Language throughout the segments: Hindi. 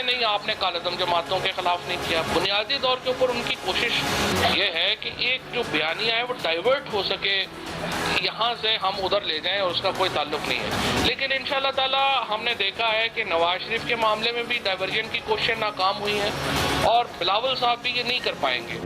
नहीं आपने कालेदम जमातों के खिलाफ नहीं किया। बुनियादी तौर के ऊपर उनकी कोशिश ये है कि एक जो बयानिया है वो डाइवर्ट हो सके, यहाँ से हम उधर ले जाएं और उसका कोई ताल्लुक नहीं है। लेकिन इंशाअल्लाह ताला हमने देखा है कि नवाज शरीफ के मामले में भी डाइवर्जन की कोशिशें नाकाम हुई हैं और बिलावल साहब भी ये नहीं कर पाएंगे।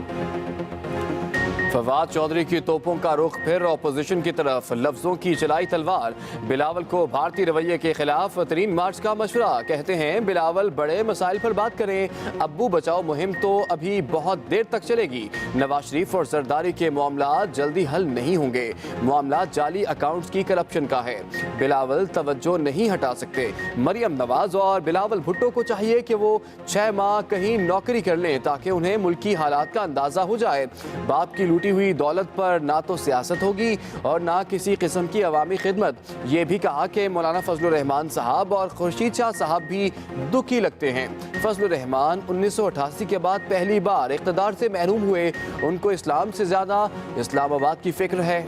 फवाद चौधरी की तोपों का रुख फिर अपोजिशन की तरफ, लफ्जों की चलाई तलवार। बिलावल को भारतीय रवैये के खिलाफ 3 मार्च का मशवरा। कहते हैं बिलावल बड़े मसाइल पर बात करें, अब्बू बचाओ मुहिम तो अभी बहुत देर तक चलेगी। नवाज शरीफ और जरदारी के मामला जल्दी हल नहीं होंगे, मामला जाली अकाउंट्स की करप्शन का है। बिलावल तवज्जो नहीं हटा सकते। मरियम नवाज और बिलावल भुट्टो को चाहिए कि वो 6 माह कहीं नौकरी कर लें ताकि उन्हें मुल्की हालात का अंदाजा हो जाए। बाप की लूटी हुई दौलत पर ना तो सियासत होगी और ना किसी किस्म की अवामी खिदमत। ये भी कहा कि मौलाना फजलुर रहमान साहब और खुर्शीद शाह साहब भी दुखी लगते हैं। फजलुर रहमान 1988 के बाद पहली बार इक़्तिदार से महरूम हुए। उनको इस्लाम से ज्यादा इस्लामाबाद की फिक्र है।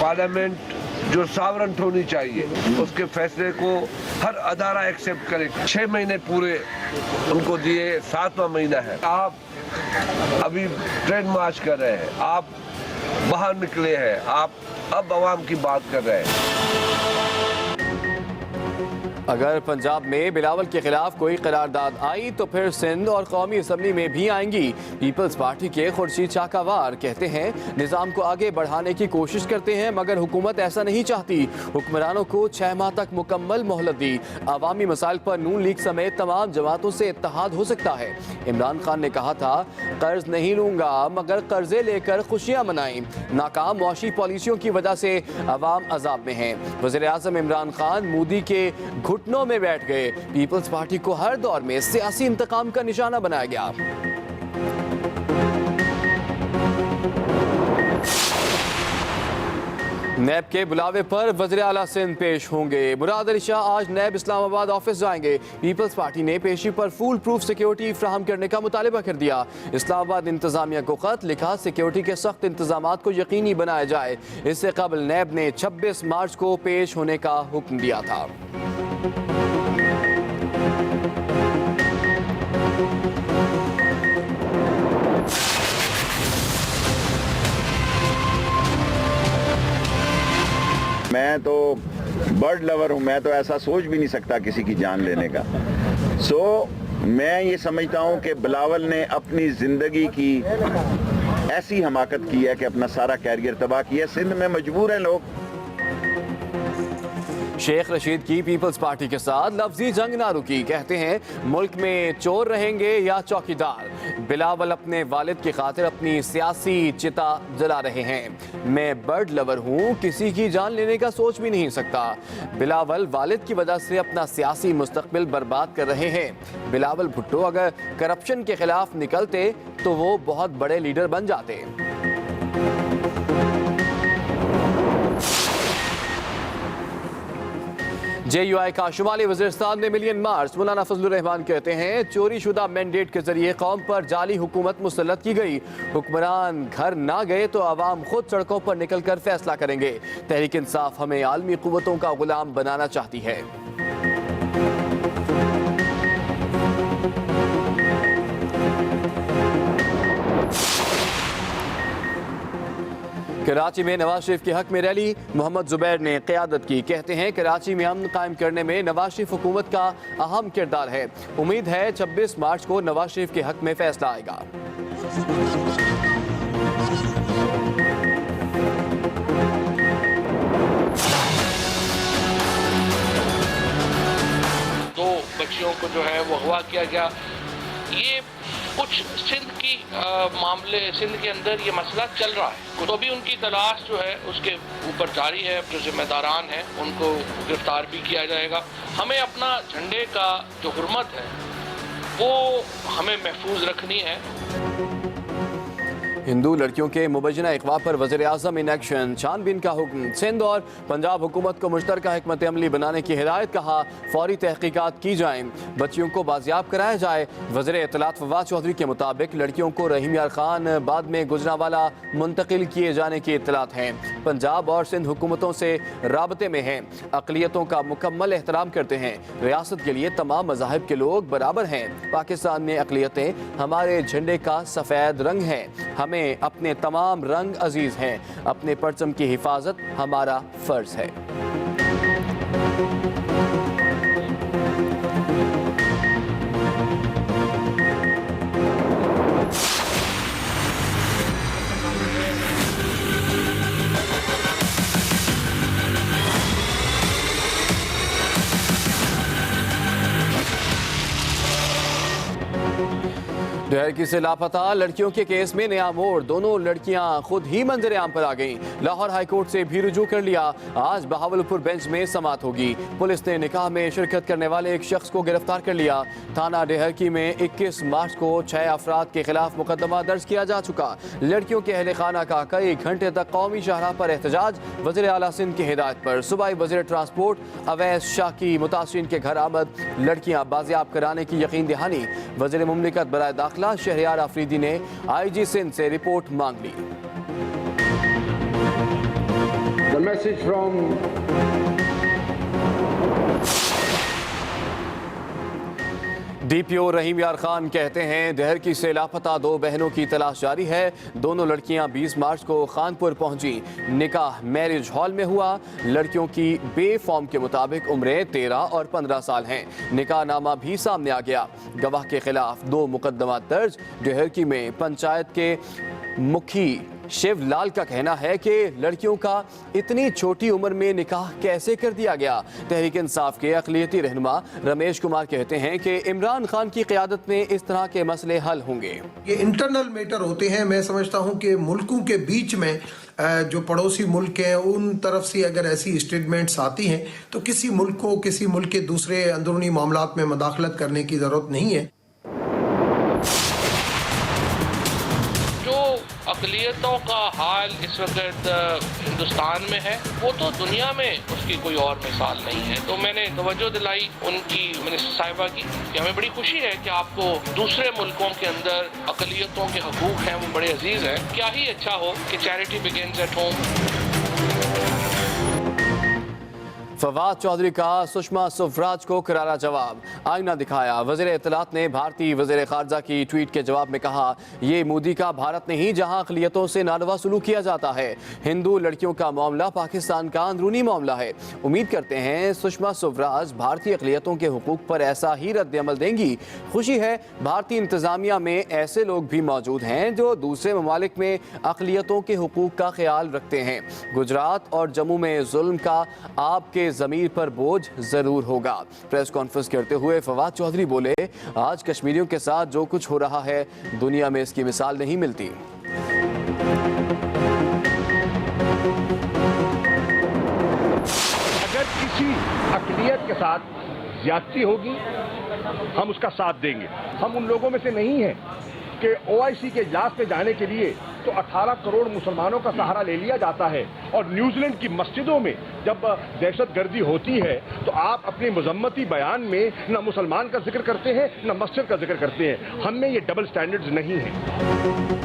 पार्लियामेंट जो सॉवरेंट होनी चाहिए, उसके फैसले को हर अदारा एक्सेप्ट करे। 6 महीने पूरे उनको दिए, 7वां महीना है। आप अभी ट्रेड मार्च कर रहे हैं, आप बाहर निकले हैं, आप अब अवाम की बात कर रहे हैं। अगर पंजाब में बिलावल के खिलाफ कोई करारदाद आई तो फिर सिंध और कौमी असम्बली में भी आएंगी। पीपल्स पार्टी के खुर्शीद शाह कावार कहते हैं निज़ाम को आगे बढ़ाने की कोशिश करते हैं मगर हुकूमत ऐसा नहीं चाहती। हुक्मरानों को 6 माह तक मुकम्मल मोहलत दी। अवामी मसाइल पर नून लीग समेत तमाम जमातों से इत्तेहाद हो सकता है। इमरान खान ने कहा था कर्ज नहीं लूंगा मगर कर्जे लेकर खुशियां मनाई। नाकाम मुआशी पॉलिसियों की वजह से अवाम अजाब में है। वज़ीर आज़म इमरान खान मोदी के घुटनों में बैठ गए। पीपल्स पार्टी को हर दौर में सियासी इंतकाम का निशाना बनाया गया। नैब के बुलावे पर वज़ीर आला सिंध पेश होंगे। मुराद अली शाह आज नैब इस्लामाबाद ऑफिस जाएंगे। पीपल्स पार्टी ने पेशी पर फुल प्रूफ सिक्योरिटी फ्राहम करने का मुतालिबा कर दिया। इस्लामाबाद इंतजामिया को खत लिखा सिक्योरिटी के सख्त इंतजाम को यकीनी बनाया जाए। इससे कबल नैब ने 26 मार्च को पेश होने का हुक्म दिया था। मैं तो बर्ड लवर हूँ, मैं तो ऐसा सोच भी नहीं सकता किसी की जान लेने का। मैं ये समझता हूँ कि बिलावल ने अपनी ज़िंदगी की ऐसी हमाकत की है कि अपना सारा कैरियर तबाह किया। सिंध में मजबूर हैं लोग। शेख रशीद की पीपल्स पार्टी के साथ लफ्जी जंग ना रुकी। कहते हैं मुल्क में चोर रहेंगे या चौकीदार। बिलावल अपने वालिद की खातिर अपनी सियासी चिता जला रहे हैं। मैं बर्ड लवर हूँ, किसी की जान लेने का सोच भी नहीं सकता। बिलावल वालिद की वजह से अपना सियासी मुस्तकबिल बर्बाद कर रहे हैं। बिलावल भुट्टो अगर करप्शन के खिलाफ निकलते तो वो बहुत बड़े लीडर बन जाते। JUI का शुमाली वज़ीरिस्तान में मिलियन मार्च। मौलाना फजलुर रहमान कहते हैं चोरी शुदा मैंडेट के जरिए कौम पर जाली हुकूमत मुसल्लत की गई। हुक्मरान घर ना गए तो आवाम खुद सड़कों पर निकल कर फैसला करेंगे। तहरीक इंसाफ हमें आलमी कुव्वतों का गुलाम बनाना चाहती है। कराची में नवाज शरीफ के हक में रैली। मोहम्मद जुबैर ने क़यादत की। कहते हैं कराची में अमन कायम करने में नवाज शरीफ हुकूमत का अहम किरदार है। उम्मीद है 26 मार्च को नवाज शरीफ के हक में फैसला आएगा। दो बच्चियों को जो है वो अगवा किया गया। ये कुछ सिंध की मामले, सिंध के अंदर ये मसला चल रहा है तो अभी उनकी तलाश जो है उसके ऊपर जारी है। जो जिम्मेदारान हैं उनको गिरफ्तार भी किया जाएगा। हमें अपना झंडे का जो हुर्मत है वो हमें महफूज रखनी है। हिंदू लड़कियों के मुबैना अगवा पर वज़ीर आज़म इन एक्शन, छानबीन का हुक्म। सिंध और पंजाब हुकूमत को मुश्तरका हिकमत अमली बनाने की हिदायत, कहा फौरी तहकीकात की जाएं, बच्चियों को बाजियाब कराया जाए। वज़ीर इत्तलात फवाद चौधरी के मुताबिक लड़कियों को रहीम यार खान बाद में गुजरांवाला मुंतकिल किए जाने की इत्तलात हैं। पंजाब और सिंध हुकूमतों से राबते में हैं, अक़लियतों का मुकम्मल एहतराम करते हैं। रियासत के लिए तमाम मज़ाहिब के लोग बराबर हैं। पाकिस्तान में अक़लियतें हमारे झंडे का सफ़ेद रंग है। हमें अपने तमाम रंग अजीज हैं। अपने परचम की हिफाजत हमारा फर्ज है। डहरकी से लापता लड़कियों के केस में नया मोड़, दोनों लड़कियां खुद ही मंजर आम पर आ गईं। लाहौर हाईकोर्ट से भी रुजू कर लिया। आज बहावलपुर बेंच में समाअत होगी। पुलिस ने निकाह में शिरकत करने वाले एक शख्स को गिरफ्तार कर लिया। थाना डहरकी में 21 मार्च को 6 अफराद के खिलाफ मुकदमा दर्ज किया जा चुका। लड़कियों के अहले खाना का कई घंटे तक कौमी शाहराह पर एहतजाज, वज़ीर आला सिंध की हिदायत पर सूबाई वज़ीर ट्रांसपोर्ट अवैस शाह की मुतासिरीन के घर आमद, लड़कियां बाजियाब कराने की यकीन दहानी। वज़ीर मुमलिकत बराए दाखिला शहरियार आफरीदी ने IG सिंध से रिपोर्ट मांग ली। The message from DPO रहीम यार खान कहते हैं डहरकी से लापता 2 बहनों की तलाश जारी है। दोनों लड़कियां 20 मार्च को खानपुर पहुंची। निकाह मैरिज हॉल में हुआ। लड़कियों की बे फॉर्म के मुताबिक उम्रें 13 और 15 साल हैं। निकाह नामा भी सामने आ गया। गवाह के खिलाफ 2 मुकदमा दर्ज। डहरकी में पंचायत के मुखी शिवलाल का कहना है कि लड़कियों का इतनी छोटी उम्र में निकाह कैसे कर दिया गया। तहरीक इंसाफ के अक़लियती रहनुमा रमेश कुमार कहते हैं कि इमरान खान की क़यादत में इस तरह के मसले हल होंगे। ये इंटरनल मैटर होते हैं। मैं समझता हूं कि मुल्कों के बीच में जो पड़ोसी मुल्क हैं उन तरफ से अगर ऐसी स्टेटमेंट्स आती हैं तो किसी मुल्क को किसी मुल्क के दूसरे अंदरूनी मामलात में मुदाखलत करने की ज़रूरत नहीं है। अक़लियतों का हाल इस वक्त हिंदुस्तान में है, वो तो दुनिया में उसकी कोई और मिसाल नहीं है। तो मैंने तवज्जो दिलाई उनकी मिनिस्टर साहिबा की कि हमें बड़ी खुशी है कि आपको दूसरे मुल्कों के अंदर अक़लियतों के हकूक़ हैं वो बड़े अजीज़ हैं। क्या ही अच्छा हो कि charity begins at home. Fawad Chaudhry का सुषमा स्वराज को करारा जवाब, आईना दिखाया। वज़ीर इत्तलात ने भारतीय वज़ीर ख़ारजा की ट्वीट के जवाब में कहा, ये मोदी का भारत नहीं जहां अक़लियतों से नारवा सलूक किया जाता है। हिंदू लड़कियों का मामला पाकिस्तान का अंदरूनी मामला है। उम्मीद करते हैं सुषमा स्वराज भारतीय अक़लियतों के हुकूक पर ऐसा ही रद्द अमल देंगी। खुशी है भारतीय इंतज़ामिया में ऐसे लोग भी मौजूद हैं जो दूसरे ममालिक में अक़लियतों के हुकूक का ख्याल रखते हैं। गुजरात और जम्मू में जुल्म का आपके ज़मीर पर बोझ जरूर होगा। प्रेस कॉन्फ्रेंस करते हुए फवाद चौधरी बोले, आज कश्मीरियों के साथ जो कुछ हो रहा है दुनिया में इसकी मिसाल नहीं मिलती। अगर किसी अक़लियत के साथ ज्यादती होगी हम उसका साथ देंगे। हम उन लोगों में से नहीं हैं कि OIC के इजलास पे जाने के लिए तो 18 करोड़ मुसलमानों का सहारा ले लिया जाता है और न्यूजीलैंड की मस्जिदों में जब दहशतगर्दी होती है तो आप अपने मजम्मती बयान में न मुसलमान का जिक्र करते हैं न मस्जिद का जिक्र करते हैं। हम में ये डबल स्टैंडर्ड्स नहीं हैं।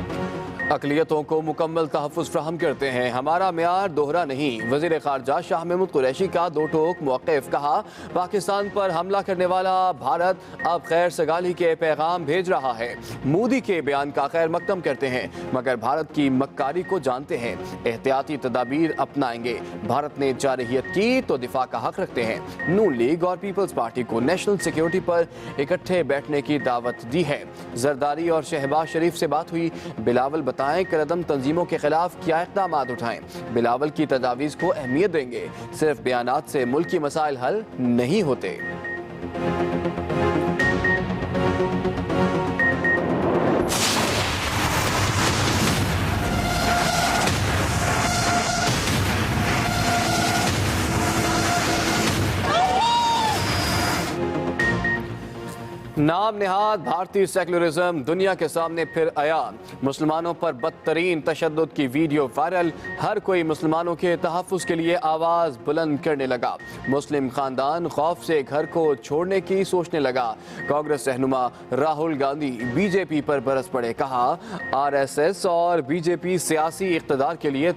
अक़लियतों को मुकम्मल तहफ़्फ़ुज़ फ्राहम करते हैं, हमारा म्यार दोहरा नहीं। वज़ीर ख़ारजा शाह महमूद कुरैशी का 2 टोक मौक़िफ़, कहा पाकिस्तान पर हमला करने वाला भारत अब खैर सगाली के पैगाम भेज रहा है। मोदी के बयान का खैर मकदम करते हैं मगर भारत की मक्कारी को जानते हैं। एहतियाती तदाबीर अपनाएंगे। भारत ने जारहियत की तो दिफा का हक रखते हैं। नून लीग और पीपल्स पार्टी को नेशनल सिक्योरिटी पर इकट्ठे बैठने की दावत दी है। जरदारी और शहबाज शरीफ से बात हुई। बिलावल बताएं करदम तंजीमों के खिलाफ क्या इक़दाम उठाएं। बिलावल की तजावीज़ को अहमियत देंगे। सिर्फ बयानात से मुल्क की मसाइल हल नहीं होते। नाम नेहाद भारतीय सेकुलरिज्म दुनिया के सामने फिर आया। मुसलमानों पर बदतरीन तशद्दुद की वीडियो वायरल। हर कोई मुसलमानों के तहफ़्फ़ुज़ के लिए आवाज़ बुलंद करने लगा। मुस्लिम खानदान खौफ से घर को छोड़ने की सोचने लगा। कांग्रेस रहनुमा राहुल गांधी बीजेपी पर बरस पड़े। कहा आरएसएस और बीजेपी सियासी इक़्तिदार के लिए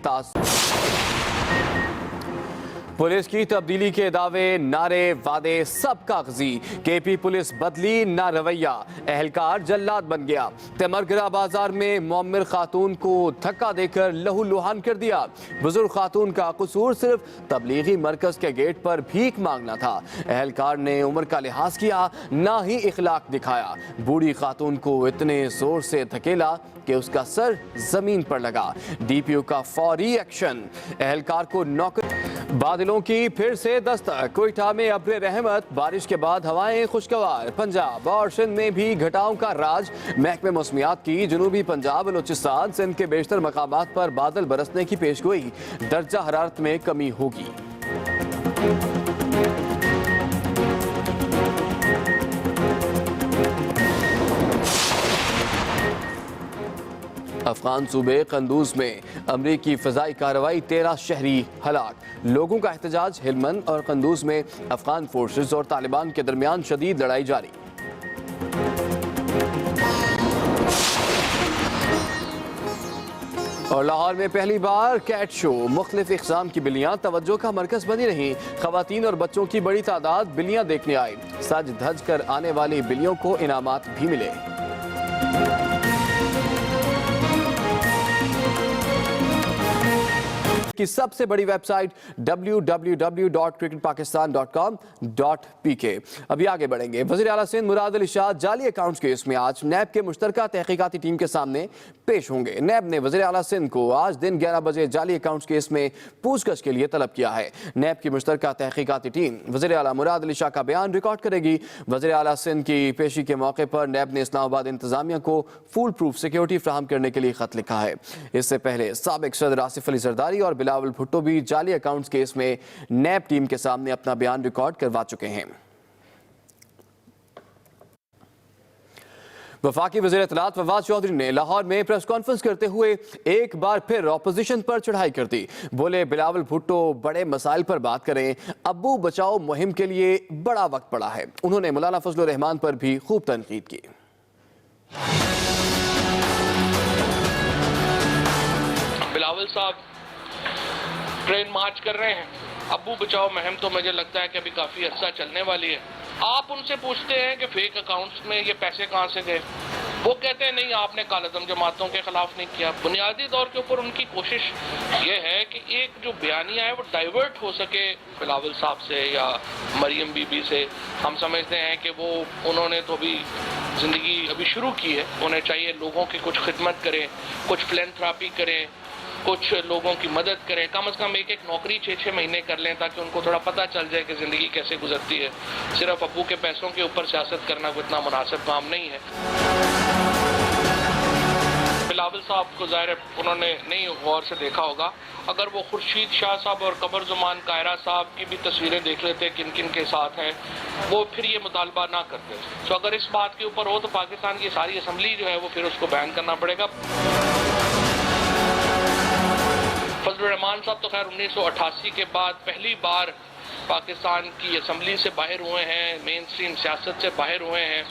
पुलिस की तब्दीली के दावे, नारे, वादे सब कागजी। केपी पुलिस बदली ना रवैया, एहलकार जल्लाद बन गया। तेमरगरा बाजार में मोमिर खातून को धक्का देकर लहू लुहान कर दिया। बुजुर्ग खातून का कसूर सिर्फ तबलीगी मरकज के गेट पर भीख मांगना था। एहलकार ने उम्र का लिहाज किया, ना ही इखलाक दिखाया। बूढ़ी खातून को इतने जोर से धकेला कि उसका सर जमीन पर लगा। डीपीओ का फौरी एक्शन, एहलकार को नौकर। बादलों की फिर से दस्तक, कोयटा में अब्र रहमत, बारिश के बाद हवाएं खुशगवार। पंजाब और सिंध में भी घटाओं का राज। महकमे मौसमियात की जनूबी पंजाब, बलूचिस्तान, सिंध के बेशतर मकामात पर बादल बरसने की पेशगोई। दर्जा हरारत में कमी होगी। अफगान सूबे कंदूज में अमरीकी फ़िज़ाई कार्रवाई, 13 शहरी हलाक। लोगों का एहतजाज। हेलमंद और कंदूज में अफगान फोर्सेस और तालिबान के दरमियान शदीद लड़ाई जारी। और लाहौर में पहली बार कैट शो, मुख्तलिफ इक़साम की बिल्लियाँ तवज्जो का मरकज़ बनी रहीं। ख़वातीन और बच्चों की बड़ी तादाद बिल्लियाँ देखने आई। सज धज कर आने वाली बिल्लियों को इनामात भी मिले। की सबसे बड़ी वेबसाइट www.cricketpakistan.com.pk। अभी आगे बढ़ेंगे। वज़ीर आला सिंध मुराद अली शाह जाली अकाउंट्स केस में आज नैब के मुश्तरका तहकीकाती टीम के सामने पेश होंगे। नैब ने वज़ीर आला सिंध को आज दिन 11 बजे जाली अकाउंट्स केस में पूछताछ के लिए तलब किया है। नैब की मुश्तरका तहकीकाती टीम वज़ीर आला मुराद अली शाह का बयान रिकॉर्ड करेगी। वज़ीर आला सिंध की पेशी के मौके पर नैब ने इस्लामाबाद इंतजामिया को फुल प्रूफ सिक्योरिटी फ्राहम करने के लिए खत लिखा है। इससे पहले साबिक सदर आसिफ अली जरदारी और बिलावल भुट्टो भी जाली अकाउंट्स केस में नैब टीम के सामने अपना बयान रिकॉर्ड करवा चुके हैं। वफाकी वज़ीर इत्तलात फवाद चौधरी ने लाहौर में प्रेस कॉन्फ्रेंस करते हुए एक बार फिर ऑपोजिशन पर चढ़ाई कर दी। बोले बिलावल भुट्टो बड़े मसाइल पर बात करें, अब्बू बचाओ मुहिम के लिए बड़ा वक्त पड़ा है। उन्होंने मौलाना फजलुर रहमान पर भी खूब तनकीद की। बिलावल साहब ट्रेन मार्च कर रहे हैं, अब्बू बचाओ मुहिम तो मुझे लगता है कि अभी काफ़ी अर्सा चलने वाली है। आप उनसे पूछते हैं कि फेक अकाउंट्स में ये पैसे कहाँ से गए, वो कहते हैं नहीं आपने कालदम जमातों के खिलाफ नहीं किया। बुनियादी तौर के ऊपर उनकी कोशिश ये है कि एक जो बयानिया है वो डाइवर्ट हो सके बिलावल साहब से या मरियम बीबी से। हम समझते हैं कि वो उन्होंने तो अभी ज़िंदगी अभी शुरू की है, उन्हें चाहिए लोगों की कुछ खिदमत करें, कुछ फिलैंथ्रोपी करें, कुछ लोगों की मदद करें, कम से कम एक नौकरी 6-6 महीने कर लें ताकि उनको थोड़ा पता चल जाए कि ज़िंदगी कैसे गुजरती है। सिर्फ अब्बू के पैसों के ऊपर सियासत करना कोई इतना मुनासिब काम नहीं है। बिलावल साहब को ज़ाहिर है उन्होंने नहीं गौर से देखा होगा, अगर वो खुर्शीद शाह साहब और कमर जुमान कायरा साहब की भी तस्वीरें देख लेते किन किन के साथ हैं, वो फिर ये मुतालबा ना करते। तो अगर इस बात के ऊपर हो तो पाकिस्तान की सारी असम्बली जो है वो फिर उसको बैन करना पड़ेगा। फजलुर रहमान साहब तो खैर 1988 के बाद पहली बार पाकिस्तान की असम्बली से बाहर हुए हैं, मेन स्ट्रीम सियासत से बाहर हुए हैं।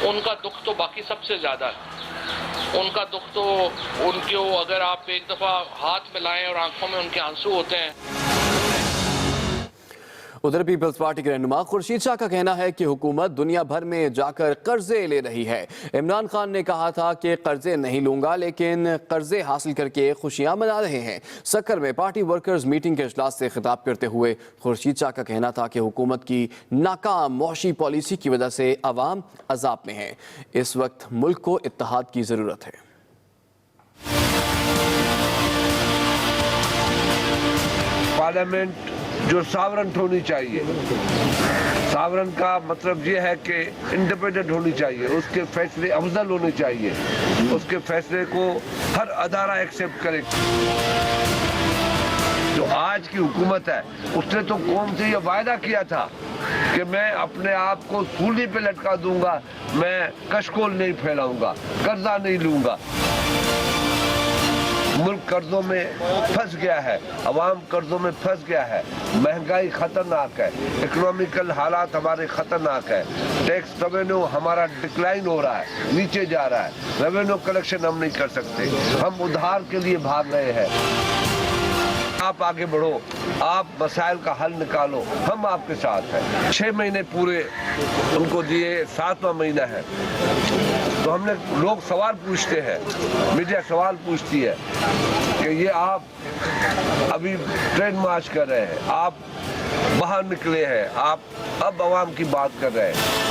उनका दुख तो बाकी सबसे ज़्यादा है। उनका दुख तो उनको अगर आप एक दफ़ा हाथ मिलाएं और आंखों में उनके आंसू होते हैं। उधर पीपल्स पार्टी के रहनुमा खुर्शीद शाह का कहना है कि हुकूमत दुनिया भर में जाकर कर्जे ले रही है। इमरान खान ने कहा था कि कर्जे नहीं लूंगा, लेकिन कर्जे हासिल करके खुशियां मना रहे हैं। सक्कर में पार्टी वर्कर्स मीटिंग के इजलास से खिताब करते हुए खुर्शीद शाह का कहना था कि हुकूमत की नाकाम मौशी पॉलिसी की वजह से अवाम अजाब में है। इस वक्त मुल्क को इत्तेहाद की जरूरत है। पार्लियामेंट जो सावरन होनी चाहिए, सावरन का मतलब ये है कि इंडिपेंडेंट होनी चाहिए, उसके फैसले अफजल होने चाहिए, उसके फैसले को हर अदारा एक्सेप्ट करे। जो आज की हुकूमत है उसने तो कौम से ये वायदा किया था कि मैं अपने आप को सूली पे लटका दूंगा, मैं कशकोल नहीं फैलाऊंगा, कर्जा नहीं लूंगा। मुल्क कर्जों में फंस गया है, अवाम कर्जों में फंस गया है, महंगाई खतरनाक है, इकोनॉमिकल हालात हमारे खतरनाक है, टैक्स रेवेन्यू हमारा डिक्लाइन हो रहा है, नीचे जा रहा है, रेवेन्यू कलेक्शन हम नहीं कर सकते, हम उधार के लिए भाग रहे हैं। आप आगे बढ़ो, आप मसाइल का हल निकालो, हम आपके साथ हैं। 6 महीने पूरे उनको दिए, 7वां महीना है, तो हमने लोग सवाल पूछते हैं, मीडिया सवाल पूछती है कि ये आप अभी ट्रेन मार्च कर रहे हैं, आप बाहर निकले हैं, आप अब अवाम की बात कर रहे हैं।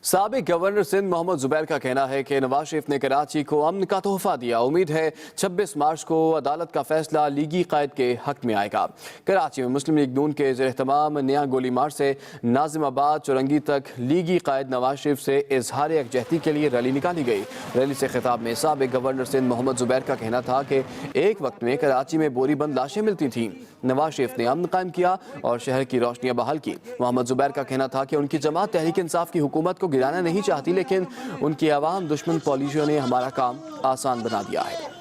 साबिक गवर्नर सिंध मोहम्मद जुबैर का कहना है कि नवाज शरीफ ने कराची को अमन का तोहफा दिया। उम्मीद है 26 मार्च को अदालत का फैसला लीगी कायद के हक में आएगा। कराची में मुस्लिम लीग नून के ज़ेर-ए-तमाम नया गोली मार्च से नाजिमाबाद चौरंगी तक लीगी कायद नवाज शरीफ से इजहार यकजहती के लिए रैली निकाली गई। रैली से खिताब में साबिक गवर्नर सिंध मोहम्मद जुबैर का कहना था कि एक वक्त में कराची में बोरी बंद लाशें मिलती थीं, नवाज शरीफ ने अमन कायम किया और शहर की रोशनियां बहाल की। मोहम्मद जुबैर का कहना था कि उनकी जमात तहरीक इंसाफ की हुकूमत को गिराना नहीं चाहती, लेकिन उनकी आवाम दुश्मन पॉलिसियों ने हमारा काम आसान बना दिया है।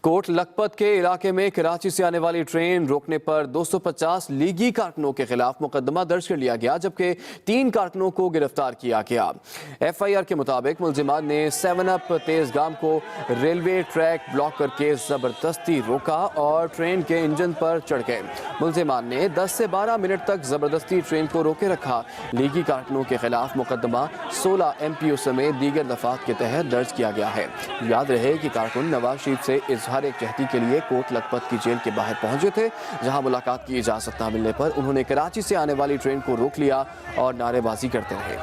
कोट लखपत के इलाके में कराची से आने वाली ट्रेन रोकने पर 250 लीगी कारकुनों के खिलाफ मुकदमा दर्ज कर लिया गया, जबकि 3 कारकुनों को गिरफ्तार किया गया। FIR के मुताबिक मुलजिमान ने 7up तेजगाम को रेलवे ट्रैक ब्लॉक करके जबरदस्ती रोका और ट्रेन के इंजन पर चढ़ गए। मुलजिमान ने 10 से 12 मिनट तक जबरदस्ती ट्रेन को रोके रखा। लीगी कारकुनों के खिलाफ मुकदमा 16 MPO समेत दीगर दफात के तहत दर्ज किया गया है। याद रहे कि कारकुन नवाज शरीफ से इजहार यकजहती के लिए कोट लखपत की जेल के बाहर पहुंचे थे, जहां मुलाकात की इजाजत न मिलने पर उन्होंने कराची से आने वाली ट्रेन को रोक लिया और नारेबाजी करते रहे।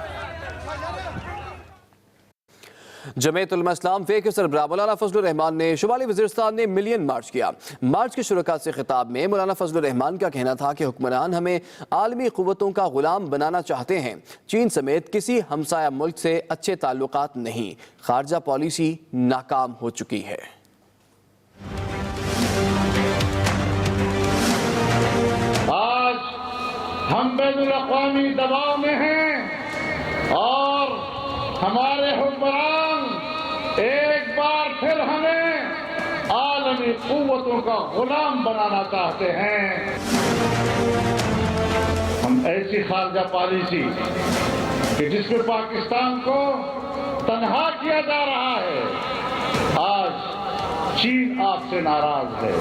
जमीयत उलमा इस्लाम फ़े के सरबराह मौलाना फजलुर रहमान ने शुमाली वज़ीरिस्तान में मिलियन मार्च किया। मार्च के शुरका से खिताब में मौलाना फजलुर रहमान का कहना था कि हुक्मरान हमें आलमी क़ुव्वतों का गुलाम बनाना चाहते हैं। चीन समेत किसी हमसाया मुल्क से अच्छे ताल्लुकात नहीं, खारजा पॉलिसी नाकाम हो चुकी है। आज हम बैनुल-अक़वामी दबाव में हैं और हमारे हुक्मरान एक बार फिर हमें आलमी क़ुव्वतों का गुलाम बनाना चाहते हैं। हम ऐसी खारजा पॉलिसी कि जिसमें पाकिस्तान को तन्हा किया जा रहा है, आज चीन आपसे नाराज है,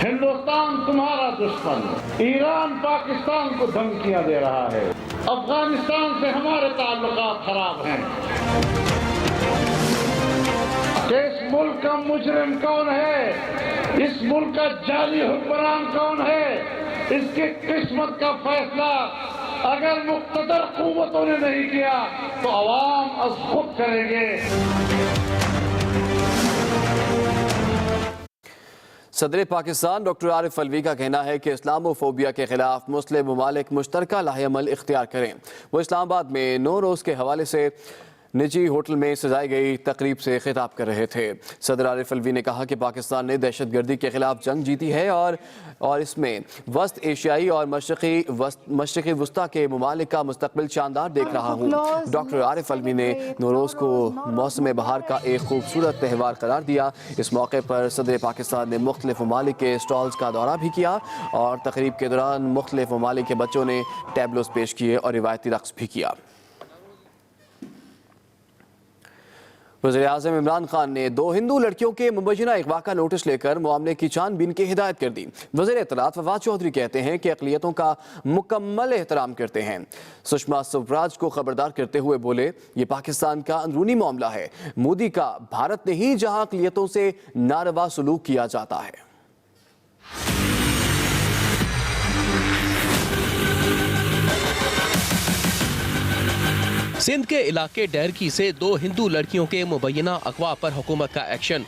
हिंदुस्तान तुम्हारा दुश्मन, ईरान पाकिस्तान को धमकियां दे रहा है, अफगानिस्तान से हमारे ताल्लुकात खराब हैं। इस मुल्क का मुजरिम कौन है, इस मुल्क का जाली हुक्मरान कौन है, इसकी किस्मत का फैसला अगर मुक़्तदर क़ुव्वतों ने नहीं किया तो अवाम अज़ खुद करेंगे। सदर पाकिस्तान डॉक्टर आरिफ अलवी का कहना है कि इस्लामोफोबिया के खिलाफ मुस्लिम ममालिक मुश्तरका लाहेअमल इख्तियार करें। वो इस्लामाबाद में नौरोज़ के हवाले से निजी होटल में सजाई गई तकरीब से खिताब कर रहे थे। सदर आरिफ अलवी ने कहा कि पाकिस्तान ने दहशतगर्दी के खिलाफ जंग जीती है और इसमें वस्त एशियाई और मशरक़ी वस्ता के ममालिक का मुस्तकबिल शानदार देख रहा हूँ। डॉक्टर आरिफ अलवी ने नौरोज़ को मौसम बहार का एक खूबसूरत त्यौहार करार दिया। इस मौके पर सदर पाकिस्तान ने मुख्तलिफ ममालिक के स्टॉल्स का दौरा भी किया और तकरीब के दौरान मुख्तलिफ ममालिक के बच्चों ने टैबलोस पेश किए और रिवायती रक़्स भी किया। वज़ीर-ए-आज़म इमरान खान ने 2 हिंदू लड़कियों के मुबैना अगवा का नोटिस लेकर मामले की छानबीन की हिदायत कर दी। वज़ीर इत्तलात फवाद चौधरी कहते हैं कि अक़लियतों का मुकम्मल एहतराम करते हैं। सुषमा स्वराज को खबरदार करते हुए बोले, ये पाकिस्तान का अंदरूनी मामला है, मोदी का भारत नहीं जहां अक़लियतों से नारवा सलूक किया जाता है। सिंध के इलाके डैरकी से 2 हिंदू लड़कियों के मुबैना अगवा पर हुकूमत का एक्शन।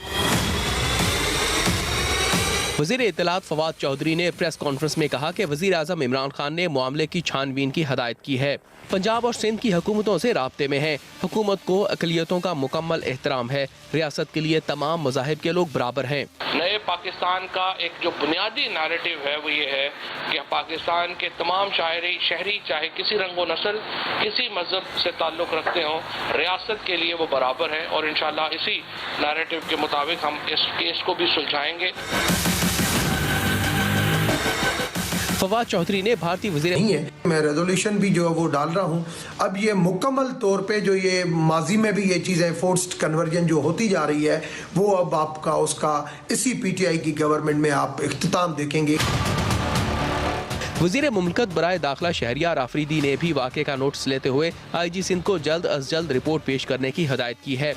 वजीर इत्तलात फवाद चौधरी ने प्रेस कॉन्फ्रेंस में कहा कि वजीर आज़म इमरान खान ने मामले की छानबीन की हदायत की है। पंजाब और सिंध की हुकूमतों से राब्ते में है। हुकूमत को अक़लियतों का मुकम्मल एहतराम है। रियासत के लिए तमाम मज़ाहिब के लोग बराबर हैं। नए पाकिस्तान का एक जो बुनियादी नैरेटिव है वो ये है कि पाकिस्तान के तमाम शहरी चाहे किसी रंगो नस्ल किसी मजहब से ताल्लुक़ रखते हों, रियासत के लिए वो बराबर है और इंशाअल्लाह इसी नैरेटिव के मुताबिक हम इस केस को भी सुलझाएंगे। फवाद चौधरी ने भारतीय वज़ीर नहीं है, मैं रेजोल्यूशन भी जो है वो डाल रहा हूँ। अब ये मुकम्मल तौर पे जो ये माजी में भी ये चीज़ें फोर्स्ड कन्वर्जन जो होती जा रही है वो अब आपका उसका इसी PTI की गवर्नमेंट में आप इख्तिताम देखेंगे। वज़ीर मुमलकत बराए दाखिला शहरियार आफरीदी ने भी वाक़े का नोटिस लेते हुए IG सिंध को जल्द अज जल्द रिपोर्ट पेश करने की हदायत की है।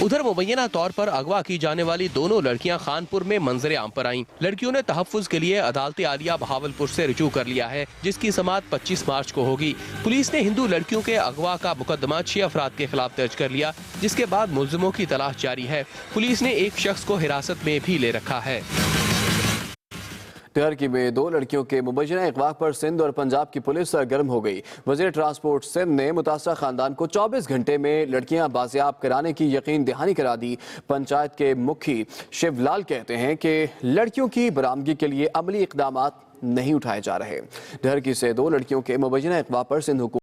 उधर मुबैना तौर पर अगवा की जाने वाली दोनों लड़कियां खानपुर में मंजर आम पर आईं। लड़कियों ने तहफ़्फ़ुज़ के लिए अदालत आलिया बहावलपुर से रुजू कर लिया है, जिसकी समाअत 25 मार्च को होगी। पुलिस ने हिंदू लड़कियों के अगवा का मुकदमा 6 अफराद के खिलाफ दर्ज कर लिया, जिसके बाद मुल्ज़िमों की तलाश जारी है। पुलिस ने एक शख्स को हिरासत में भी ले रखा है। टर्की में 2 लड़कियों के मुबैना अगवा पर सिंध और पंजाब की पुलिस सरगर्म हो गई। वज़ीर ट्रांसपोर्ट सिंध ने मुतासरा खानदान को 24 घंटे में लड़कियां बाजियाब कराने की यकीन दहानी करा दी। पंचायत के मुखी शिवलाल कहते हैं कि लड़कियों की बरामदगी के लिए अमली इक़दामात नहीं उठाए जा रहे। टर्की से 2 लड़कियों के मुबैना अगवा पर सिंध हुकूमत